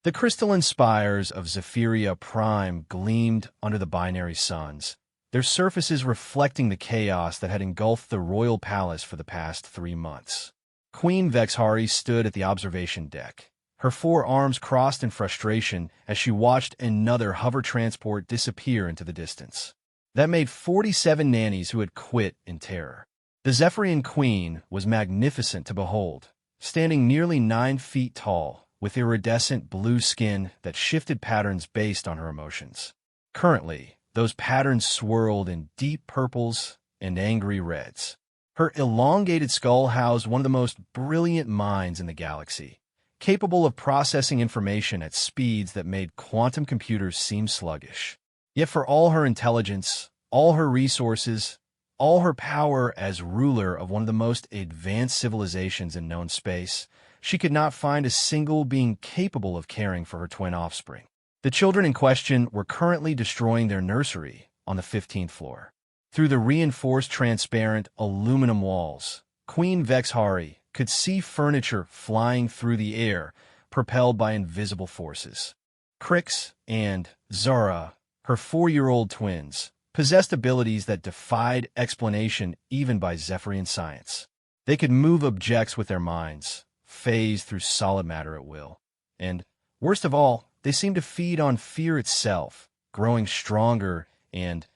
The crystalline spires of Zephyria Prime gleamed under the binary suns, their surfaces reflecting the chaos that had engulfed the royal palace for the past 3 months. Queen Vexhari stood at the observation deck, her 4 arms crossed in frustration as she watched another hover transport disappear into the distance. That made 47 nannies who had quit in terror. The Zephyrian Queen was magnificent to behold, standing nearly 9 feet tall, with iridescent blue skin that shifted patterns based on her emotions. Currently, those patterns swirled in deep purples and angry reds. Her elongated skull housed one of the most brilliant minds in the galaxy, capable of processing information at speeds that made quantum computers seem sluggish. Yet for all her intelligence, all her resources, all her power as ruler of one of the most advanced civilizations in known space, she could not find a single being capable of caring for her twin offspring. The children in question were currently destroying their nursery on the 15th floor. Through the reinforced transparent aluminum walls, Queen Vexhari could see furniture flying through the air, propelled by invisible forces. Crix and Zara, her 4-year-old twins, possessed abilities that defied explanation even by Zephyrian science. They could move objects with their minds, phase through solid matter at will, and, worst of all, they seemed to feed on fear itself, growing stronger and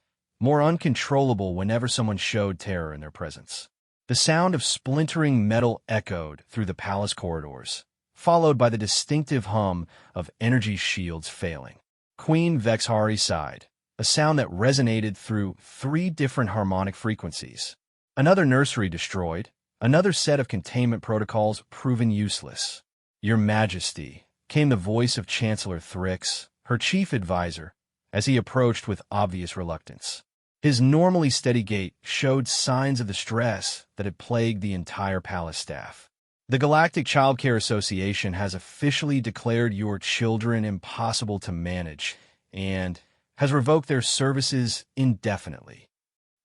more uncontrollable whenever someone showed terror in their presence. The sound of splintering metal echoed through the palace corridors, followed by the distinctive hum of energy shields failing. Queen Vexhari sighed, a sound that resonated through 3 different harmonic frequencies. Another nursery destroyed, another set of containment protocols proven useless. Your Majesty, came the voice of Chancellor Thrix, her chief advisor, as he approached with obvious reluctance. His normally steady gait showed signs of the stress that had plagued the entire palace staff. The Galactic Childcare Association has officially declared your children impossible to manage and has revoked their services indefinitely.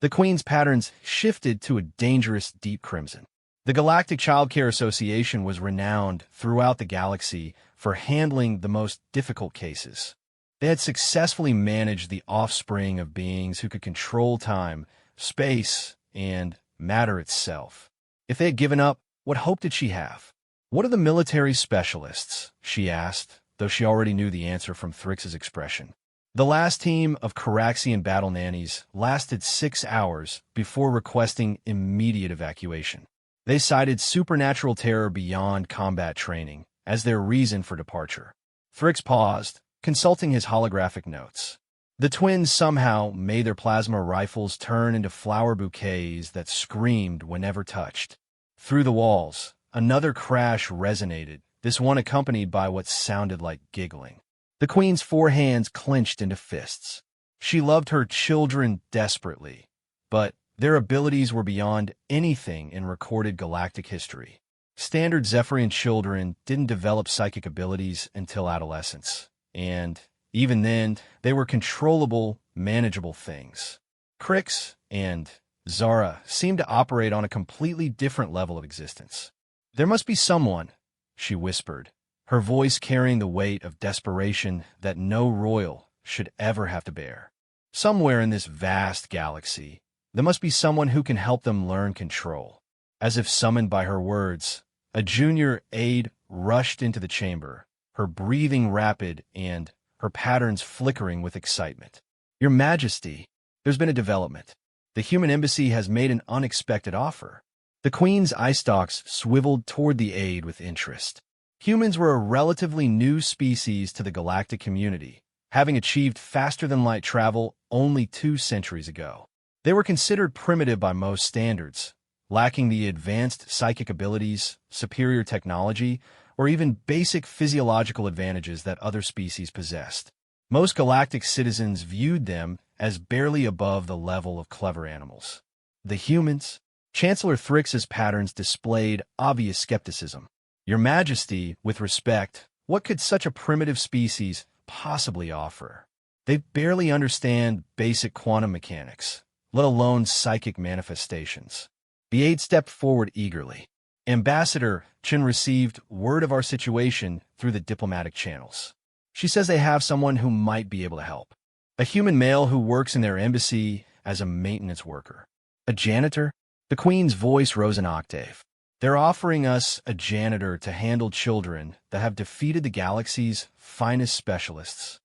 The Queen's patterns shifted to a dangerous deep crimson. The Galactic Childcare Association was renowned throughout the galaxy for handling the most difficult cases. They had successfully managed the offspring of beings who could control time, space, and matter itself. If they had given up, what hope did she have? What are the military specialists? She asked, though she already knew the answer from Thrix's expression. The last team of Caraxian battle nannies lasted 6 hours before requesting immediate evacuation. They cited supernatural terror beyond combat training as their reason for departure. Thrix paused, consulting his holographic notes. The twins somehow made their plasma rifles turn into flower bouquets that screamed whenever touched. Through the walls, another crash resonated, this one accompanied by what sounded like giggling. The Queen's 4 hands clenched into fists. She loved her children desperately, but their abilities were beyond anything in recorded galactic history. Standard Zephyrian children didn't develop psychic abilities until adolescence, and even then, they were controllable, manageable things. Crix and Zara seemed to operate on a completely different level of existence. There must be someone, she whispered, her voice carrying the weight of desperation that no royal should ever have to bear. Somewhere in this vast galaxy, there must be someone who can help them learn control. As if summoned by her words, a junior aide rushed into the chamber, her breathing rapid and her patterns flickering with excitement. Your Majesty, there's been a development. The human embassy has made an unexpected offer. The Queen's eye stalks swiveled toward the aide with interest. Humans were a relatively new species to the galactic community, having achieved faster-than-light travel only 2 centuries ago. They were considered primitive by most standards, lacking the advanced psychic abilities, superior technology, or even basic physiological advantages that other species possessed. Most galactic citizens viewed them as barely above the level of clever animals. The humans, Chancellor Thrix's patterns displayed obvious skepticism. Your Majesty, with respect, what could such a primitive species possibly offer? They barely understand basic quantum mechanics, let alone psychic manifestations. The aide stepped forward eagerly. Ambassador Chen received word of our situation through the diplomatic channels. She says they have someone who might be able to help. A human male who works in their embassy as a maintenance worker. A janitor? The Queen's voice rose an octave. They're offering us a janitor to handle children that have defeated the galaxy's finest specialists.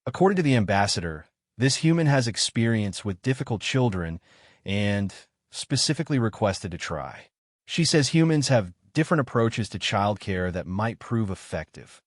According to the ambassador, this human has experience with difficult children and specifically requested to try. She says humans have different approaches to childcare that might prove effective.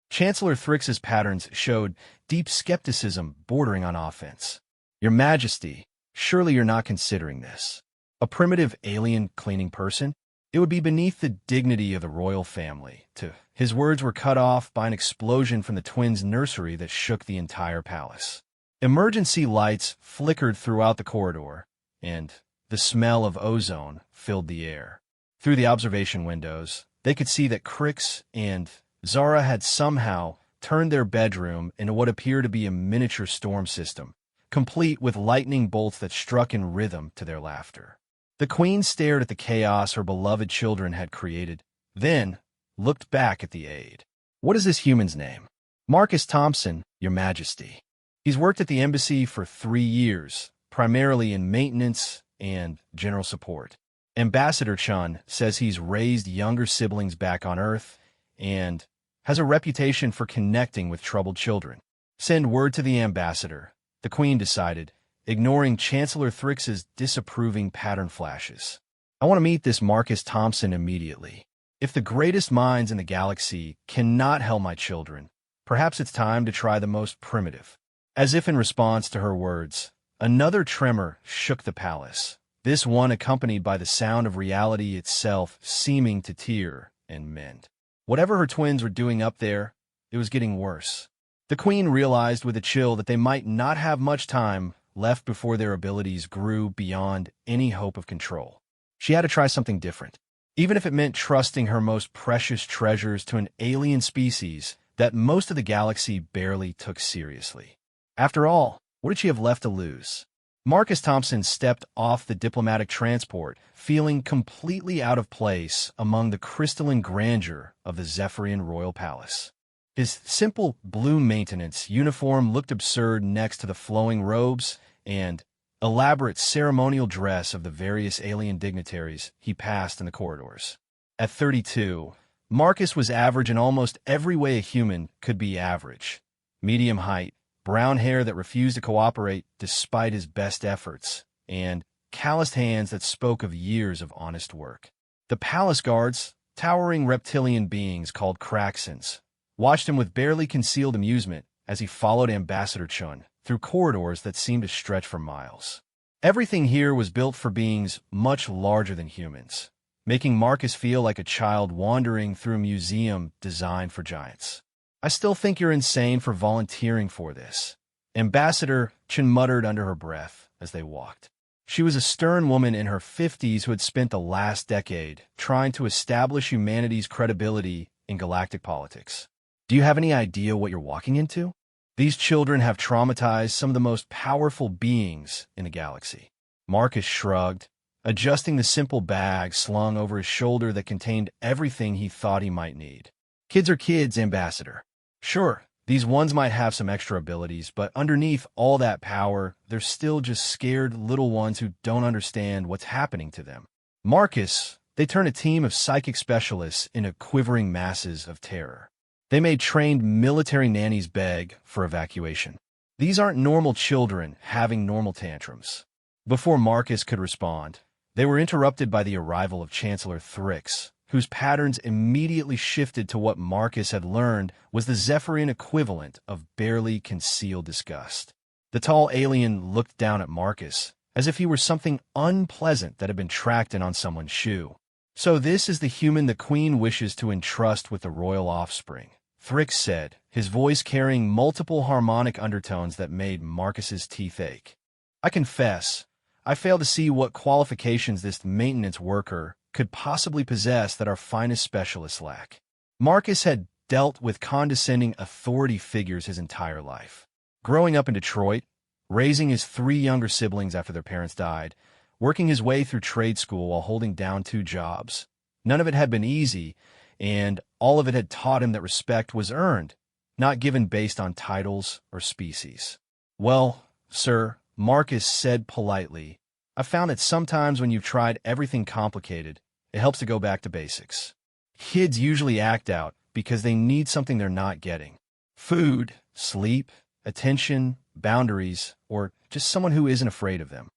Chancellor Thrix's patterns showed deep skepticism bordering on offense. Your Majesty, surely you're not considering this. A primitive alien cleaning person? It would be beneath the dignity of the royal family. His words were cut off by an explosion from the twins' nursery that shook the entire palace. Emergency lights flickered throughout the corridor, and the smell of ozone filled the air. Through the observation windows, they could see that Crix and Zara had somehow turned their bedroom into what appeared to be a miniature storm system, complete with lightning bolts that struck in rhythm to their laughter. The Queen stared at the chaos her beloved children had created, then looked back at the aide. What is this human's name? Marcus Thompson, Your Majesty. He's worked at the embassy for 3 years, primarily in maintenance and general support. Ambassador Chun says he's raised younger siblings back on Earth and has a reputation for connecting with troubled children. Send word to the ambassador, the Queen decided, ignoring Chancellor Thrix's disapproving pattern flashes. I want to meet this Marcus Thompson immediately. If the greatest minds in the galaxy cannot help my children, perhaps it's time to try the most primitive. As if in response to her words, another tremor shook the palace, this one accompanied by the sound of reality itself seeming to tear and mend. Whatever her twins were doing up there, it was getting worse. The Queen realized with a chill that they might not have much time left before their abilities grew beyond any hope of control. She had to try something different, even if it meant trusting her most precious treasures to an alien species that most of the galaxy barely took seriously. After all, what did she have left to lose? Marcus Thompson stepped off the diplomatic transport, feeling completely out of place among the crystalline grandeur of the Zephyrian royal palace. His simple blue maintenance uniform looked absurd next to the flowing robes and elaborate ceremonial dress of the various alien dignitaries he passed in the corridors. At 32, Marcus was average in almost every way a human could be average. Medium height, brown hair that refused to cooperate despite his best efforts, and calloused hands that spoke of years of honest work. The palace guards, towering reptilian beings called Craxons, watched him with barely concealed amusement as he followed Ambassador Chun through corridors that seemed to stretch for miles. Everything here was built for beings much larger than humans, making Marcus feel like a child wandering through a museum designed for giants. I still think you're insane for volunteering for this, Ambassador Chen muttered under her breath as they walked. She was a stern woman in her 50s who had spent the last decade trying to establish humanity's credibility in galactic politics. Do you have any idea what you're walking into? These children have traumatized some of the most powerful beings in the galaxy. Marcus shrugged, adjusting the simple bag slung over his shoulder that contained everything he thought he might need. Kids are kids, Ambassador. Sure, these ones might have some extra abilities, but underneath all that power, they're still just scared little ones who don't understand what's happening to them. Marcus, they turn a team of psychic specialists into quivering masses of terror. They made trained military nannies beg for evacuation. These aren't normal children having normal tantrums. Before Marcus could respond, they were interrupted by the arrival of Chancellor Thrix, whose patterns immediately shifted to what Marcus had learned was the Zephyrian equivalent of barely concealed disgust. The tall alien looked down at Marcus, as if he were something unpleasant that had been tracked in on someone's shoe. So this is the human the Queen wishes to entrust with the royal offspring, Thrix said, his voice carrying multiple harmonic undertones that made Marcus's teeth ache. I confess, I fail to see what qualifications this maintenance worker could possibly possess that our finest specialists lack. Marcus had dealt with condescending authority figures his entire life. Growing up in Detroit, raising his 3 younger siblings after their parents died, working his way through trade school while holding down 2 jobs, None of it had been easy, and all of it had taught him that respect was earned, not given based on titles or species. "Well, sir," Marcus said politely, "I found that sometimes when you've tried everything complicated, it helps to go back to basics. Kids usually act out because they need something they're not getting. Food, sleep, attention, boundaries, or just someone who isn't afraid of them."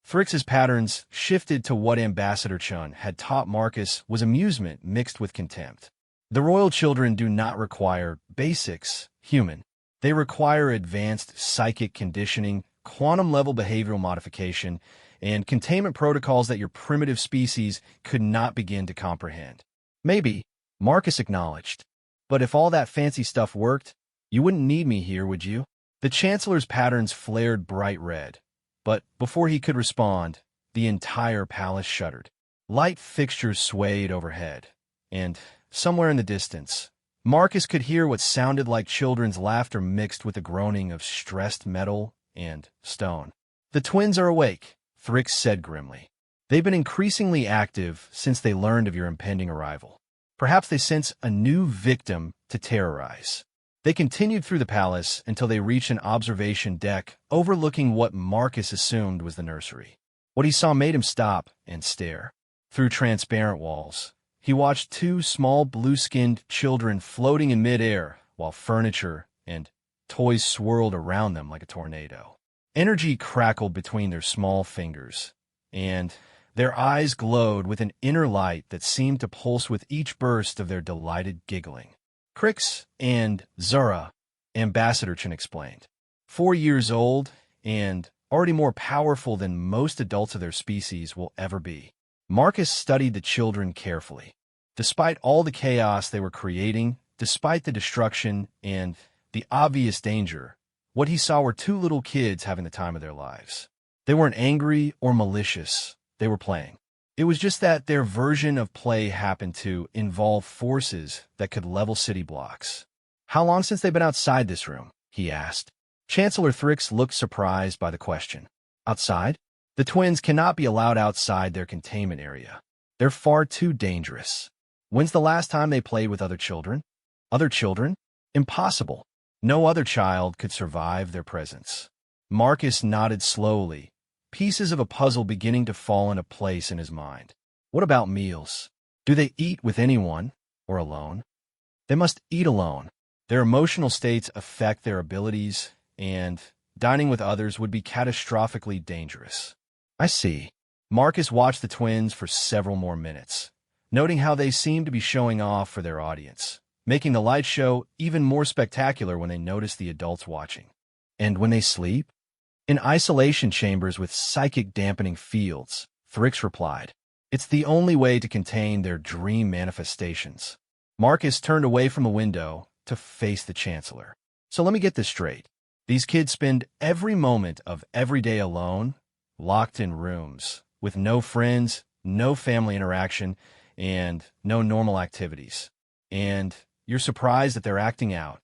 Thrix's patterns shifted to what Ambassador Chun had taught Marcus was amusement mixed with contempt. The royal children do not require basics, human. They require advanced psychic conditioning, quantum-level behavioral modification, and containment protocols that your primitive species could not begin to comprehend. "Maybe," Marcus acknowledged. "But if all that fancy stuff worked, you wouldn't need me here, would you?" The Chancellor's patterns flared bright red, but before he could respond, the entire palace shuddered. Light fixtures swayed overhead, and somewhere in the distance, Marcus could hear what sounded like children's laughter mixed with the groaning of stressed metal and stone. "The twins are awake," Thrix said grimly. "They've been increasingly active since they learned of your impending arrival. Perhaps they sense a new victim to terrorize." They continued through the palace until they reached an observation deck overlooking what Marcus assumed was the nursery. What he saw made him stop and stare. Through transparent walls, he watched two small blue-skinned children floating in midair while furniture and toys swirled around them like a tornado. Energy crackled between their small fingers, and their eyes glowed with an inner light that seemed to pulse with each burst of their delighted giggling. "Crix and Zura," Ambassador Chen explained. 4 years old and already more powerful than most adults of their species will ever be. Marcus studied the children carefully. Despite all the chaos they were creating, despite the destruction and the obvious danger, what he saw were two little kids having the time of their lives. They weren't angry or malicious. They were playing. It was just that their version of play happened to involve forces that could level city blocks. "How long since they've been outside this room?" he asked. Chancellor Thrix looked surprised by the question. "Outside? The twins cannot be allowed outside their containment area. They're far too dangerous. When's the last time they played with other children?" "Other children? Impossible. No other child could survive their presence." Marcus nodded slowly, pieces of a puzzle beginning to fall into place in his mind. "What about meals? Do they eat with anyone or alone?" "They must eat alone. Their emotional states affect their abilities, and dining with others would be catastrophically dangerous." "I see." Marcus watched the twins for several more minutes, noting how they seemed to be showing off for their audience, making the light show even more spectacular when they noticed the adults watching. "And when they sleep?" "In isolation chambers with psychic dampening fields," Thrix replied. "It's the only way to contain their dream manifestations." Marcus turned away from the window to face the Chancellor. "So let me get this straight. These kids spend every moment of every day alone, locked in rooms, with no friends, no family interaction, and no normal activities. And you're surprised that they're acting out."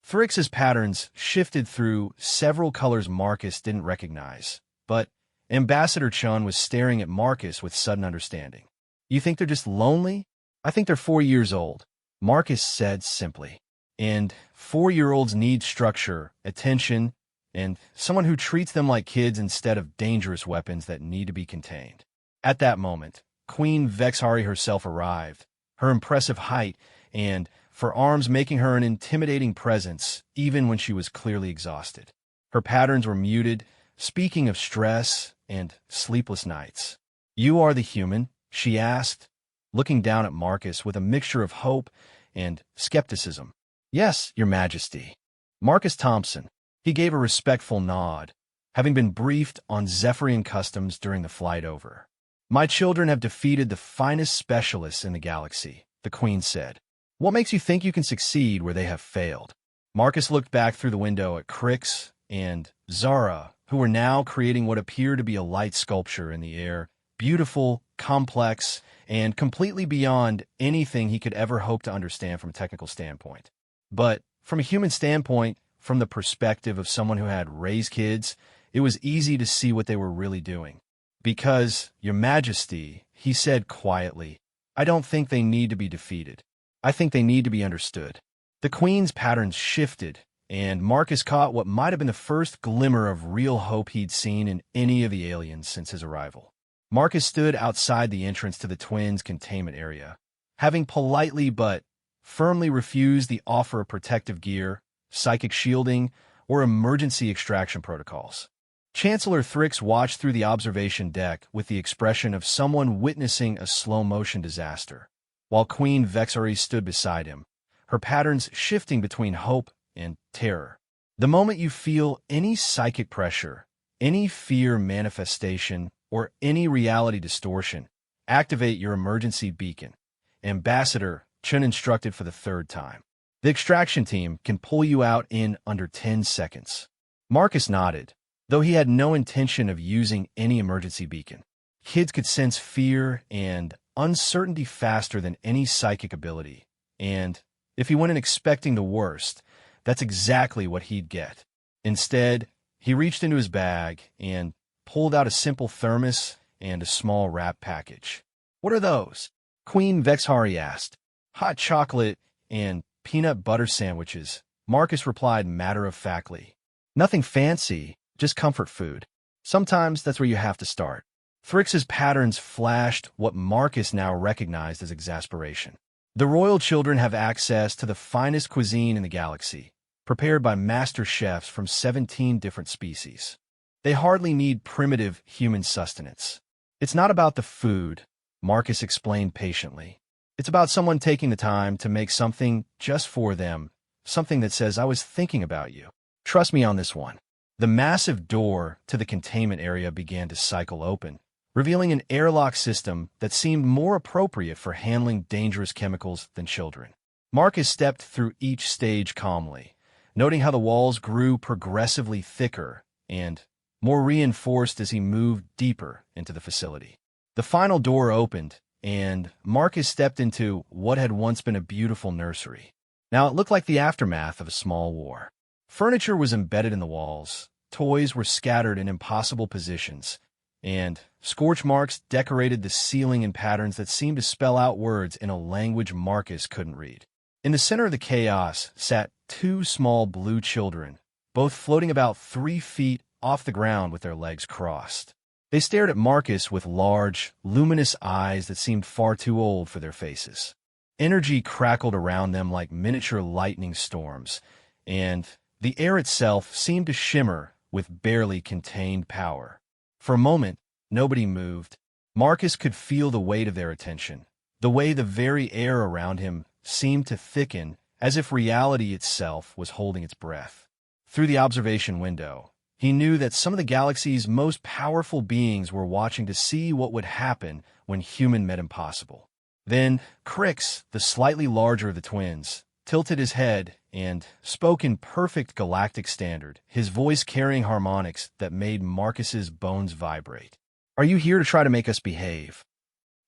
Thrix's patterns shifted through several colors Marcus didn't recognize, but Ambassador Chun was staring at Marcus with sudden understanding. "You think they're just lonely?" "I think they're 4 years old," Marcus said simply. "And 4-year-olds need structure, attention, and someone who treats them like kids instead of dangerous weapons that need to be contained." At that moment, Queen Vexhari herself arrived, her impressive height and for arms making her an intimidating presence, even when she was clearly exhausted. Her patterns were muted, speaking of stress and sleepless nights. "You are the human?" she asked, looking down at Marcus with a mixture of hope and skepticism. "Yes, Your Majesty." Marcus Thompson. He gave a respectful nod, having been briefed on Zephyrian customs during the flight over. "My children have defeated the finest specialists in the galaxy," the Queen said. "What makes you think you can succeed where they have failed?" Marcus looked back through the window at Crix and Zara, who were now creating what appeared to be a light sculpture in the air, beautiful, complex, and completely beyond anything he could ever hope to understand from a technical standpoint. But from a human standpoint, from the perspective of someone who had raised kids, it was easy to see what they were really doing. "Because, Your Majesty," he said quietly, I don't think they need to be defeated. I think they need to be understood. The Queen's patterns shifted, and Marcus caught what might have been the first glimmer of real hope he'd seen in any of the aliens since his arrival. Marcus stood outside the entrance to the twins' containment area, having politely but firmly refused the offer of protective gear, psychic shielding, or emergency extraction protocols. Chancellor Thrix watched through the observation deck with the expression of someone witnessing a slow-motion disaster, while Queen Vexari stood beside him, her patterns shifting between hope and terror. The moment you feel any psychic pressure, any fear manifestation, or any reality distortion, activate your emergency beacon. Ambassador Chun instructed for the third time. The extraction team can pull you out in under 10 seconds. Marcus nodded, though he had no intention of using any emergency beacon. Kids could sense fear and uncertainty faster than any psychic ability, and if he went in expecting the worst, that's exactly what he'd get. Instead, he reached into his bag and pulled out a simple thermos and a small wrap package. "What are those?" Queen Vexari asked. "Hot chocolate and peanut butter sandwiches," Marcus replied matter-of-factly. "Nothing fancy, just comfort food. Sometimes that's where you have to start." Thrix's patterns flashed what Marcus now recognized as exasperation. The royal children have access to the finest cuisine in the galaxy, prepared by master chefs from 17 different species. They hardly need primitive human sustenance. "It's not about the food," Marcus explained patiently. "It's about someone taking the time to make something just for them, something that says, 'I was thinking about you. Trust me on this one.'" The massive door to the containment area began to cycle open, revealing an airlock system that seemed more appropriate for handling dangerous chemicals than children. Marcus stepped through each stage calmly, noting how the walls grew progressively thicker and more reinforced as he moved deeper into the facility. The final door opened, and Marcus stepped into what had once been a beautiful nursery. Now it looked like the aftermath of a small war. Furniture was embedded in the walls, toys were scattered in impossible positions, and scorch marks decorated the ceiling in patterns that seemed to spell out words in a language Marcus couldn't read. In the center of the chaos sat two small blue children, both floating about 3 feet off the ground with their legs crossed. They stared at Marcus with large, luminous eyes that seemed far too old for their faces. Energy crackled around them like miniature lightning storms, and the air itself seemed to shimmer with barely contained power. For a moment, nobody moved. Marcus could feel the weight of their attention, the way the very air around him seemed to thicken, as if reality itself was holding its breath. Through the observation window, he knew that some of the galaxy's most powerful beings were watching to see what would happen when human met impossible. Then Crix, the slightly larger of the twins, tilted his head and spoke in perfect galactic standard, his voice carrying harmonics that made Marcus's bones vibrate. "Are you here to try to make us behave?"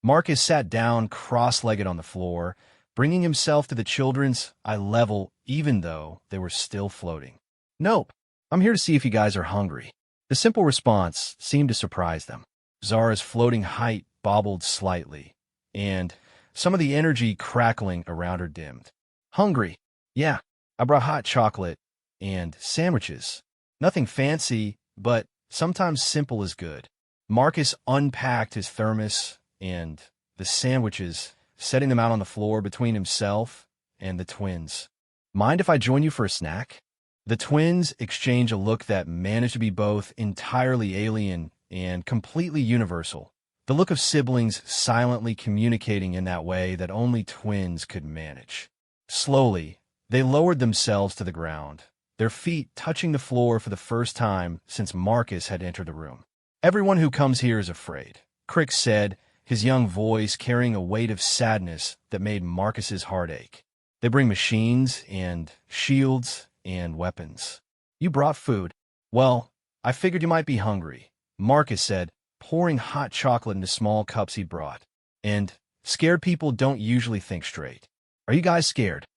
Marcus sat down cross-legged on the floor, bringing himself to the children's eye level even though they were still floating. "Nope. I'm here to see if you guys are hungry." The simple response seemed to surprise them. Zara's floating height bobbled slightly, and some of the energy crackling around her dimmed. "Hungry? Yeah, I brought hot chocolate and sandwiches. Nothing fancy, but sometimes simple is good." Marcus unpacked his thermos and the sandwiches, setting them out on the floor between himself and the twins. "Mind if I join you for a snack?" The twins exchanged a look that managed to be both entirely alien and completely universal, the look of siblings silently communicating in that way that only twins could manage. Slowly, they lowered themselves to the ground, their feet touching the floor for the first time since Marcus had entered the room. "Everyone who comes here is afraid," Crix said, his young voice carrying a weight of sadness that made Marcus's heart ache. "They bring machines and shields and weapons. You brought food. Well, I figured you might be hungry," Marcus said, pouring hot chocolate into small cups he brought. "And scared people don't usually think straight. Are you guys scared?"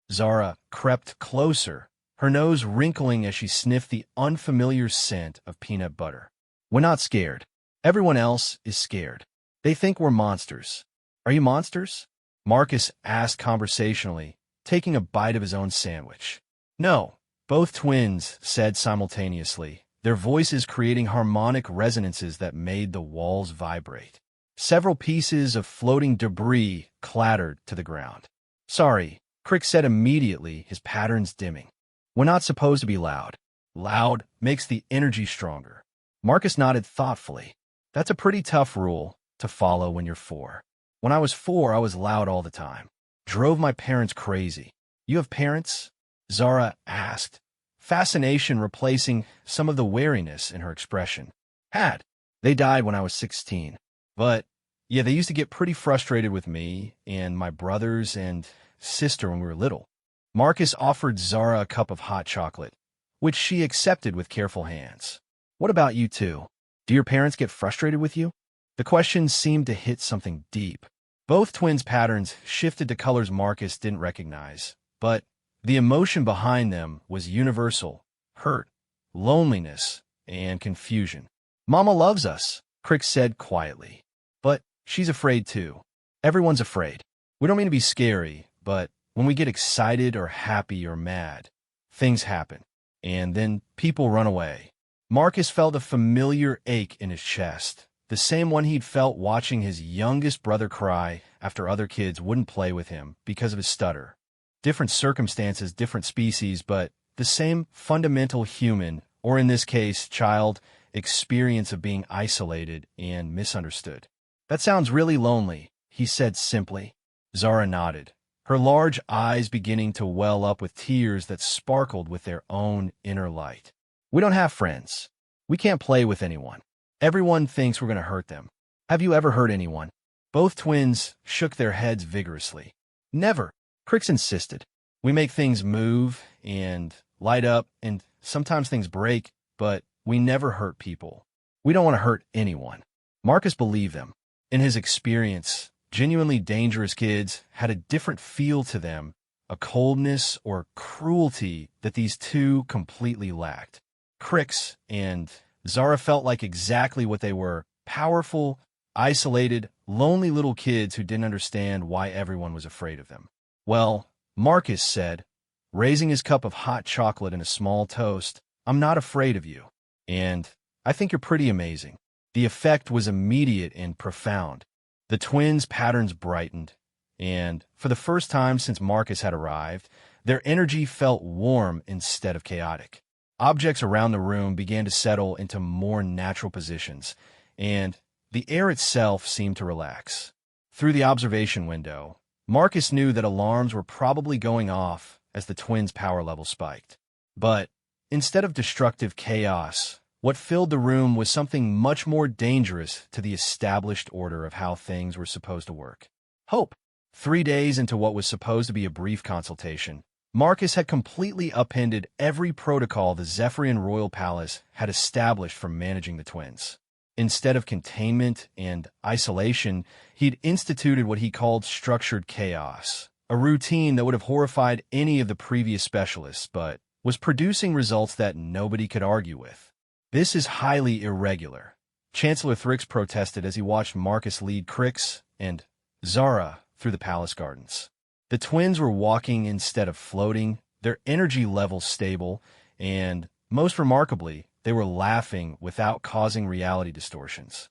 Zara crept closer, her nose wrinkling as she sniffed the unfamiliar scent of peanut butter. "We're not scared. Everyone else is scared. They think we're monsters." Are you monsters? Marcus asked conversationally, taking a bite of his own sandwich. No, both twins said simultaneously, their voices creating harmonic resonances that made the walls vibrate. Several pieces of floating debris clattered to the ground. Sorry, Crick said immediately, his patterns dimming. We're not supposed to be loud. Loud makes the energy stronger. Marcus nodded thoughtfully. That's a pretty tough rule to follow when you're 4. When I was 4, I was loud all the time. Drove my parents crazy. You have parents? Zara asked, fascination replacing some of the wariness in her expression. Had. They died when I was 16. But, yeah, they used to get pretty frustrated with me and my brothers and sister when we were little. Marcus offered Zara a cup of hot chocolate, which she accepted with careful hands. What about you two? Do your parents get frustrated with you? The question seemed to hit something deep. Both twins' patterns shifted to colors Marcus didn't recognize, but the emotion behind them was universal: hurt, loneliness, and confusion. Mama loves us, Crick said quietly. But she's afraid too. Everyone's afraid. We don't mean to be scary, but when we get excited or happy or mad, things happen, and then people run away. Marcus felt a familiar ache in his chest, the same one he'd felt watching his youngest brother cry after other kids wouldn't play with him because of his stutter. Different circumstances, different species, but the same fundamental human, or in this case, child, experience of being isolated and misunderstood. That sounds really lonely, he said simply. Zara nodded, her large eyes beginning to well up with tears that sparkled with their own inner light. We don't have friends. We can't play with anyone. Everyone thinks we're going to hurt them. Have you ever hurt anyone? Both twins shook their heads vigorously. Never, Crix insisted. We make things move and light up, and sometimes things break, but we never hurt people. We don't want to hurt anyone. Marcus believed them. In his experience, genuinely dangerous kids had a different feel to them, a coldness or cruelty that these two completely lacked. Crix and Zara felt like exactly what they were: powerful, isolated, lonely little kids who didn't understand why everyone was afraid of them. Well, Marcus said, raising his cup of hot chocolate in a small toast, I'm not afraid of you. And I think you're pretty amazing. The effect was immediate and profound. The twins' patterns brightened, and for the first time since Marcus had arrived, their energy felt warm instead of chaotic. Objects around the room began to settle into more natural positions, and the air itself seemed to relax. Through the observation window, Marcus knew that alarms were probably going off as the twins' power level spiked. But instead of destructive chaos, what filled the room was something much more dangerous to the established order of how things were supposed to work. Hope. 3 days into what was supposed to be a brief consultation, Marcus had completely upended every protocol the Zephyrian Royal Palace had established for managing the twins. Instead of containment and isolation, he'd instituted what he called structured chaos, a routine that would have horrified any of the previous specialists, but was producing results that nobody could argue with. This is highly irregular, Chancellor Thrix protested as he watched Marcus lead Crix and Zara through the palace gardens. The twins were walking instead of floating, their energy levels stable, and, most remarkably, they were laughing without causing reality distortions.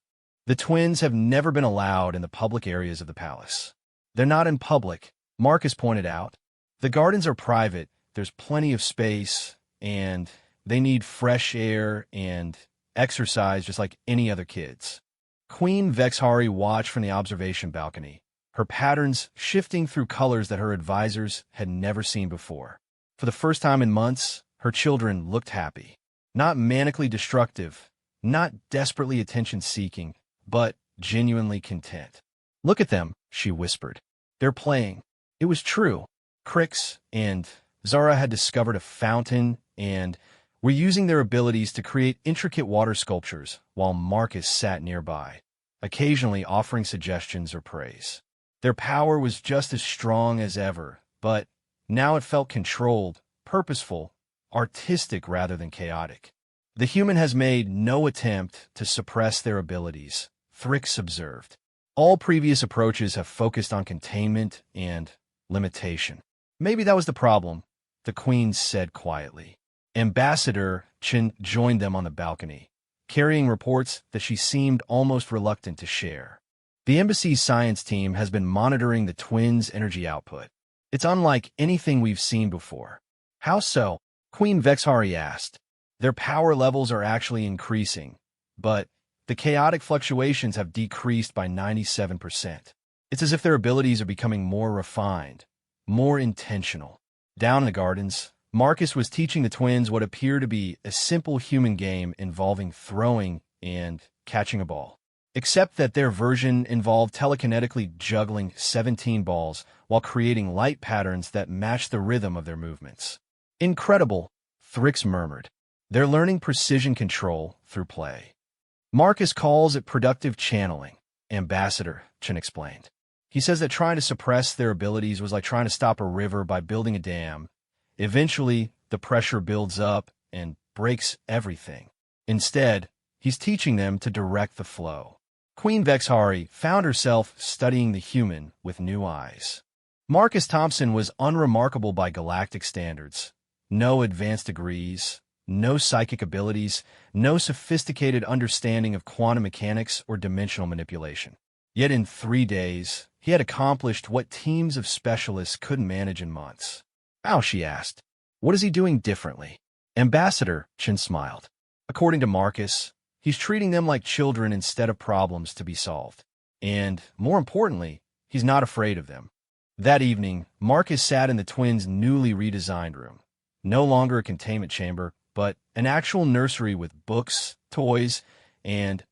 The twins have never been allowed in the public areas of the palace. They're not in public, Marcus pointed out. The gardens are private, there's plenty of space, and they need fresh air and exercise just like any other kids. Queen Vexhari watched from the observation balcony, her patterns shifting through colors that her advisors had never seen before. For the first time in months, her children looked happy. Not manically destructive, not desperately attention-seeking, but genuinely content. Look at them, she whispered. They're playing. It was true. Crix and Zara had discovered a fountain and were using their abilities to create intricate water sculptures while Marcus sat nearby, occasionally offering suggestions or praise. Their power was just as strong as ever, but now it felt controlled, purposeful, artistic rather than chaotic. The human has made no attempt to suppress their abilities, Thrix observed. All previous approaches have focused on containment and limitation. Maybe that was the problem, the Queen said quietly. Ambassador Chen joined them on the balcony, carrying reports that she seemed almost reluctant to share. The embassy's science team has been monitoring the twins' energy output. It's unlike anything we've seen before. How so? Queen Vexhari asked. Their power levels are actually increasing, but the chaotic fluctuations have decreased by 97%. It's as if their abilities are becoming more refined, more intentional. Down in the gardens, Marcus was teaching the twins what appeared to be a simple human game involving throwing and catching a ball. Except that their version involved telekinetically juggling 17 balls while creating light patterns that matched the rhythm of their movements. Incredible, Thrix murmured. They're learning precision control through play. Marcus calls it productive channeling, Ambassador Chen explained. He says that trying to suppress their abilities was like trying to stop a river by building a dam. Eventually, the pressure builds up and breaks everything. Instead, he's teaching them to direct the flow. Queen Vexhari found herself studying the human with new eyes. Marcus Thompson was unremarkable by galactic standards. No advanced degrees, no psychic abilities, no sophisticated understanding of quantum mechanics or dimensional manipulation. Yet in 3 days, he had accomplished what teams of specialists couldn't manage in months. How, she asked. What is he doing differently? Ambassador Chen smiled. According to Marcus, he's treating them like children instead of problems to be solved. And, more importantly, he's not afraid of them. That evening, Marcus sat in the twins' newly redesigned room. No longer a containment chamber, but an actual nursery with books, toys, and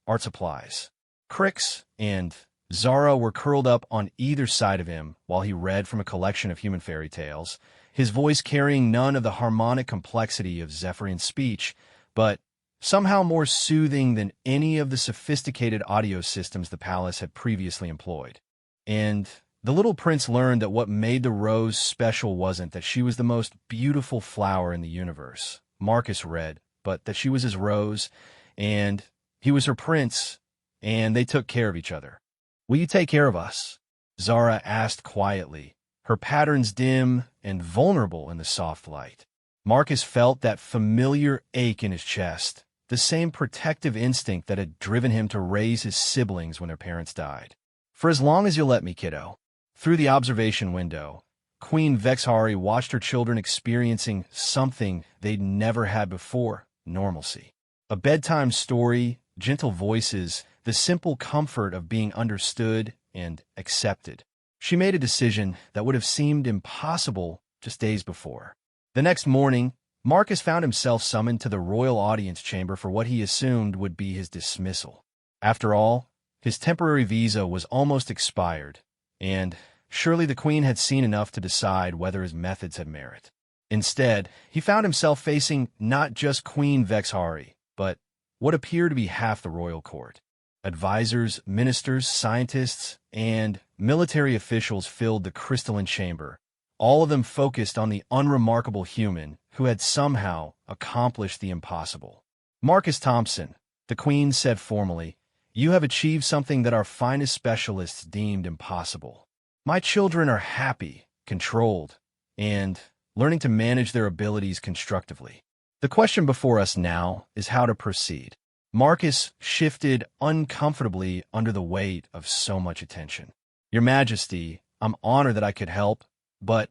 art supplies. Crix and Zara were curled up on either side of him while he read from a collection of human fairy tales, his voice carrying none of the harmonic complexity of Zephyrian speech, but somehow more soothing than any of the sophisticated audio systems the palace had previously employed. And the little prince learned that what made the rose special wasn't that she was the most beautiful flower in the universe, Marcus read, but that she was his rose, and he was her prince, and they took care of each other. Will you take care of us? Zara asked quietly, her patterns dim and vulnerable in the soft light. Marcus felt that familiar ache in his chest, the same protective instinct that had driven him to raise his siblings when their parents died. For as long as you'll let me, kiddo. Through the observation window, Queen Vexhari watched her children experiencing something they'd never had before, normalcy. A bedtime story, gentle voices, the simple comfort of being understood and accepted. She made a decision that would have seemed impossible just days before. The next morning, Marcus found himself summoned to the royal audience chamber for what he assumed would be his dismissal. After all, his temporary visa was almost expired, and surely the Queen had seen enough to decide whether his methods had merit. Instead, he found himself facing not just Queen Vexhari, but what appeared to be half the royal court. Advisors, ministers, scientists, and military officials filled the crystalline chamber, all of them focused on the unremarkable human who had somehow accomplished the impossible. Marcus Thompson, the Queen said formally, you have achieved something that our finest specialists deemed impossible. My children are happy, controlled, and learning to manage their abilities constructively. The question before us now is how to proceed. Marcus shifted uncomfortably under the weight of so much attention. Your Majesty, I'm honored that I could help, but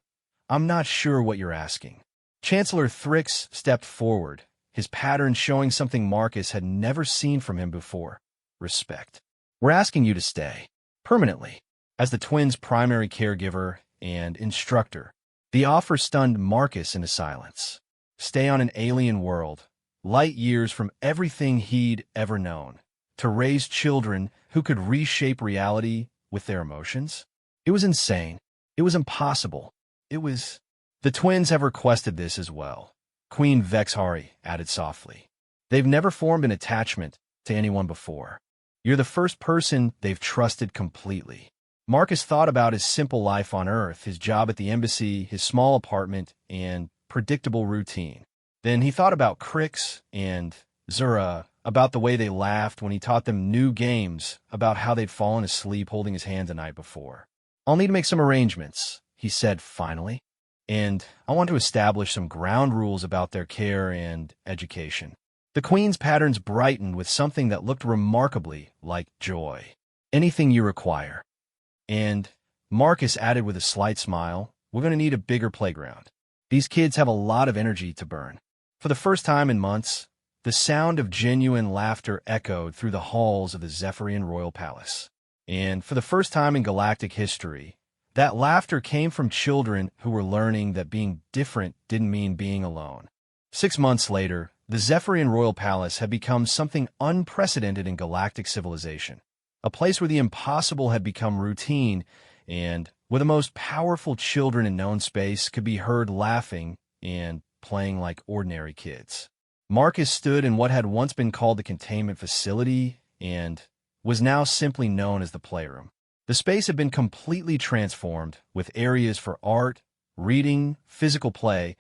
I'm not sure what you're asking. Chancellor Thrix stepped forward, his pattern showing something Marcus had never seen from him before. Respect. We're asking you to stay, permanently, as the twins' primary caregiver and instructor. The offer stunned Marcus into silence. Stay on an alien world, light years from everything he'd ever known, to raise children who could reshape reality with their emotions? It was insane. It was impossible. The twins have requested this as well, Queen Vexhari added softly. They've never formed an attachment to anyone before. You're the first person they've trusted completely. Marcus thought about his simple life on Earth, his job at the embassy, his small apartment, and predictable routine. Then he thought about Crix and Zura, about the way they laughed when he taught them new games about how they'd fallen asleep holding his hand the night before. "I'll need to make some arrangements," he said finally, "and I want to establish some ground rules about their care and education." The Queen's patterns brightened with something that looked remarkably like joy. "Anything you require." And Marcus added with a slight smile, "We're going to need a bigger playground. These kids have a lot of energy to burn." For the first time in months, the sound of genuine laughter echoed through the halls of the Zephyrian Royal Palace. And for the first time in galactic history, that laughter came from children who were learning that being different didn't mean being alone. 6 months later, the Zephyrian Royal Palace had become something unprecedented in galactic civilization, a place where the impossible had become routine and where the most powerful children in known space could be heard laughing and playing like ordinary kids. Marcus stood in what had once been called the containment facility and was now simply known as the playroom. The space had been completely transformed, with areas for art, reading, physical play,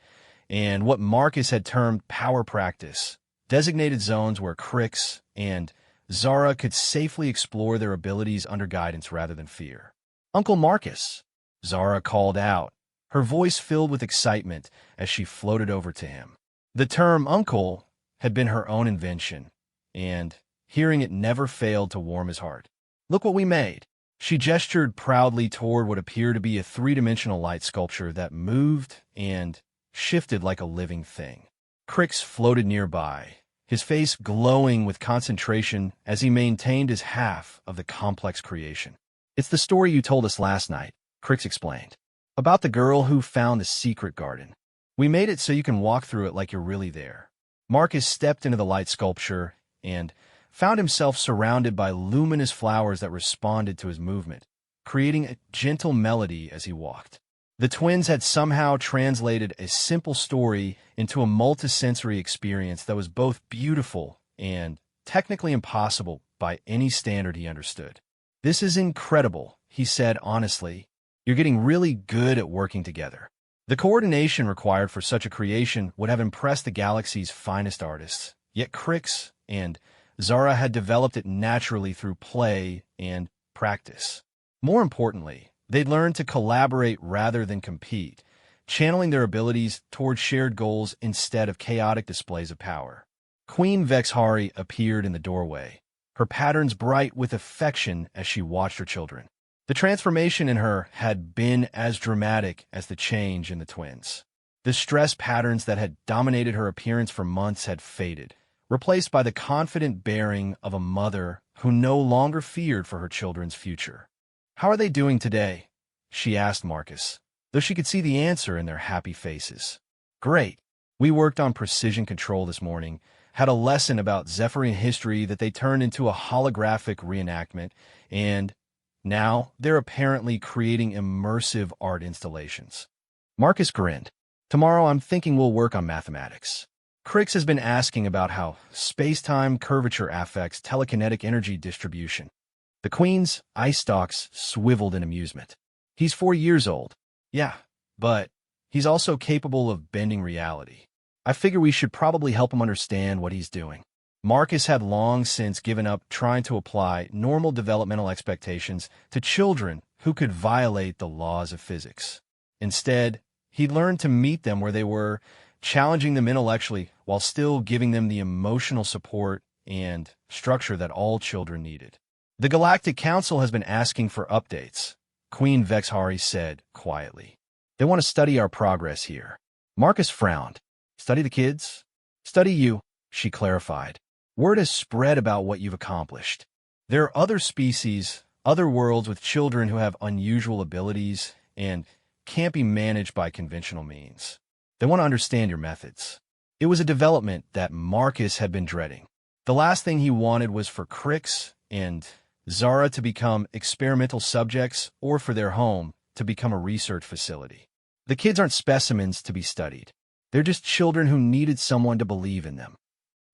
and what Marcus had termed power practice, designated zones where Crix and Zara could safely explore their abilities under guidance rather than fear. "Uncle Marcus," Zara called out, her voice filled with excitement as she floated over to him. The term uncle had been her own invention, and hearing it never failed to warm his heart. "Look what we made." She gestured proudly toward what appeared to be a three-dimensional light sculpture that moved and shifted like a living thing. Crix floated nearby, his face glowing with concentration as he maintained his half of the complex creation. "It's the story you told us last night," Crix explained, "about the girl who found the secret garden. We made it so you can walk through it like you're really there." Marcus stepped into the light sculpture and found himself surrounded by luminous flowers that responded to his movement, creating a gentle melody as he walked. The twins had somehow translated a simple story into a multisensory experience that was both beautiful and technically impossible by any standard he understood. "This is incredible," he said honestly. "You're getting really good at working together." The coordination required for such a creation would have impressed the galaxy's finest artists, yet Crix and Zara had developed it naturally through play and practice. More importantly, they'd learned to collaborate rather than compete, channeling their abilities toward shared goals instead of chaotic displays of power. Queen Vexhari appeared in the doorway, her patterns bright with affection as she watched her children. The transformation in her had been as dramatic as the change in the twins. The stress patterns that had dominated her appearance for months had faded, replaced by the confident bearing of a mother who no longer feared for her children's future. "How are they doing today?" she asked Marcus, though she could see the answer in their happy faces. "Great. We worked on precision control this morning, had a lesson about Zephyrian history that they turned into a holographic reenactment, and now they're apparently creating immersive art installations." Marcus grinned. "Tomorrow I'm thinking we'll work on mathematics. Crix has been asking about how space-time curvature affects telekinetic energy distribution." The Queen's eye stalks swiveled in amusement. "He's 4 years old. Yeah, but he's also capable of bending reality. I figure we should probably help him understand what he's doing." Marcus had long since given up trying to apply normal developmental expectations to children who could violate the laws of physics. Instead, he learned to meet them where they were, challenging them intellectually while still giving them the emotional support and structure that all children needed. "The Galactic Council has been asking for updates," Queen Vexhari said quietly. "They want to study our progress here." Marcus frowned. "Study the kids?" "Study you," she clarified. "Word has spread about what you've accomplished. There are other species, other worlds with children who have unusual abilities and can't be managed by conventional means. They want to understand your methods." It was a development that Marcus had been dreading. The last thing he wanted was for Crix and Zara to become experimental subjects or for their home to become a research facility. The kids aren't specimens to be studied. They're just children who needed someone to believe in them.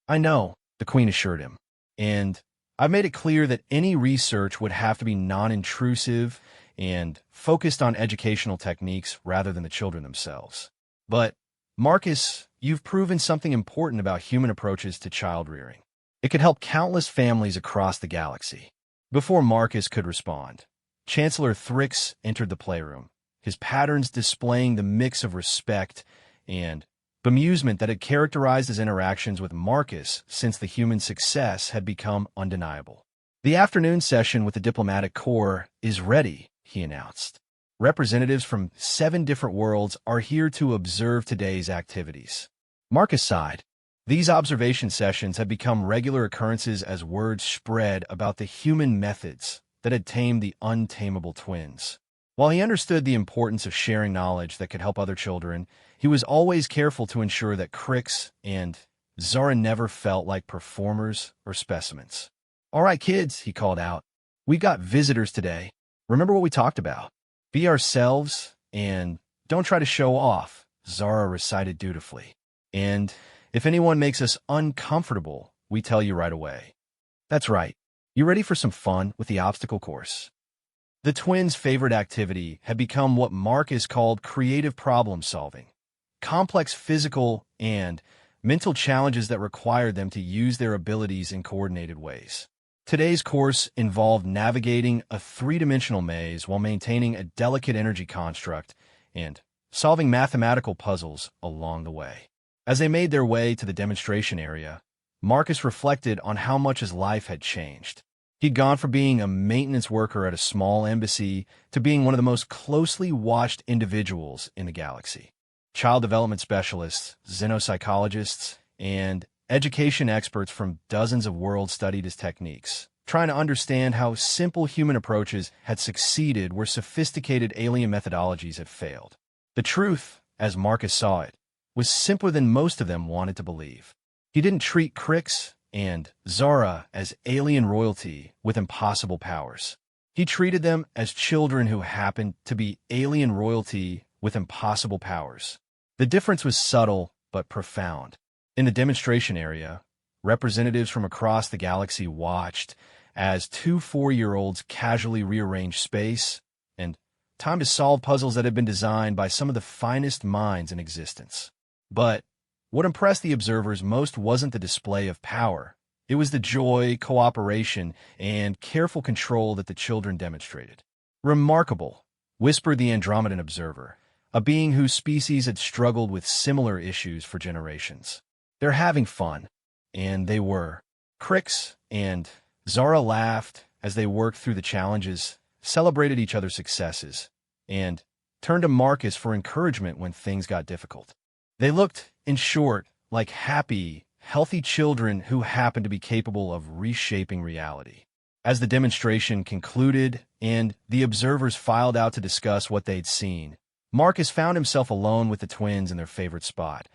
"I know," the Queen assured him, "and I've made it clear that any research would have to be non-intrusive and focused on educational techniques rather than the children themselves. But, Marcus, you've proven something important about human approaches to child rearing. It could help countless families across the galaxy. Before Marcus could respond, Chancellor Thrix entered the playroom, his patterns displaying the mix of respect and bemusement that had characterized his interactions with Marcus since the human success had become undeniable. The afternoon session with the diplomatic corps is ready, he announced. Representatives from 7 different worlds are here to observe today's activities. Marcus sighed. These observation sessions had become regular occurrences as word spread about the human methods that had tamed the untamable twins. While he understood the importance of sharing knowledge that could help other children, he was always careful to ensure that Crix and Zara never felt like performers or specimens. "All right, kids," he called out. "We got visitors today. Remember what we talked about. Be ourselves and don't try to show off," Zara recited dutifully. "And if anyone makes us uncomfortable, we tell you right away." "That's right. You ready for some fun with the obstacle course?" The twins' favorite activity had become what Marcus called creative problem solving. Complex physical and mental challenges that required them to use their abilities in coordinated ways. Today's course involved navigating a 3-dimensional maze while maintaining a delicate energy construct and solving mathematical puzzles along the way. As they made their way to the demonstration area, Marcus reflected on how much his life had changed. He'd gone from being a maintenance worker at a small embassy to being one of the most closely watched individuals in the galaxy. Child development specialists, xenopsychologists, and education experts from dozens of worlds studied his techniques, trying to understand how simple human approaches had succeeded where sophisticated alien methodologies had failed. The truth, as Marcus saw it, was simpler than most of them wanted to believe. He didn't treat Crix and Zara as alien royalty with impossible powers. He treated them as children who happened to be alien royalty with impossible powers. The difference was subtle but profound. In the demonstration area, representatives from across the galaxy watched as 2 4-year-olds casually rearranged space and time to solve puzzles that had been designed by some of the finest minds in existence. But what impressed the observers most wasn't the display of power. It was the joy, cooperation, and careful control that the children demonstrated. "Remarkable," whispered the Andromedan observer, a being whose species had struggled with similar issues for generations. "They're having fun." And they were. Crix and Zara laughed as they worked through the challenges, celebrated each other's successes, and turned to Marcus for encouragement when things got difficult. They looked, in short, like happy, healthy children who happened to be capable of reshaping reality. As the demonstration concluded and the observers filed out to discuss what they'd seen, Marcus found himself alone with the twins in their favorite spot,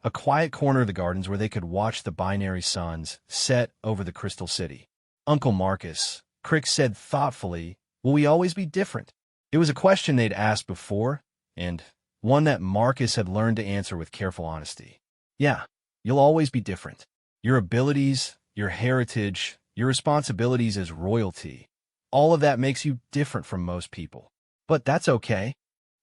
a quiet corner of the gardens where they could watch the binary suns set over the Crystal City. "Uncle Marcus," Crix said thoughtfully, "will we always be different?" It was a question they'd asked before, and one that Marcus had learned to answer with careful honesty. "Yeah, you'll always be different. Your abilities, your heritage, your responsibilities as royalty, all of that makes you different from most people. But that's okay?"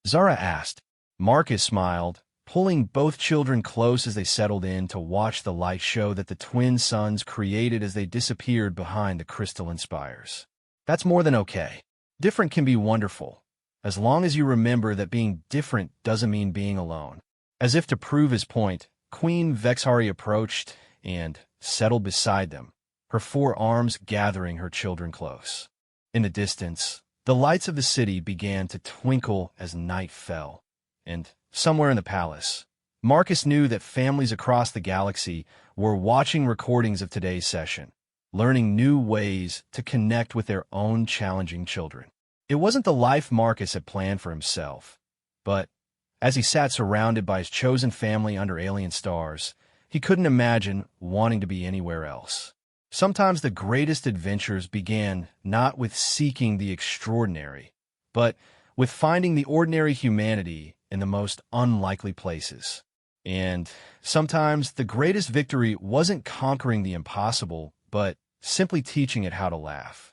Zara asked. Marcus smiled, pulling both children close as they settled in to watch the light show that the twin suns created as they disappeared behind the crystalline spires. "That's more than okay. Different can be wonderful, as long as you remember that being different doesn't mean being alone." As if to prove his point, Queen Vexari approached and settled beside them, her 4 arms gathering her children close. In the distance, the lights of the city began to twinkle as night fell, and somewhere in the palace, Marcus knew that families across the galaxy were watching recordings of today's session, learning new ways to connect with their own challenging children. It wasn't the life Marcus had planned for himself, but as he sat surrounded by his chosen family under alien stars, he couldn't imagine wanting to be anywhere else. Sometimes the greatest adventures began not with seeking the extraordinary, but with finding the ordinary humanity in the most unlikely places. And sometimes the greatest victory wasn't conquering the impossible, but simply teaching it how to laugh.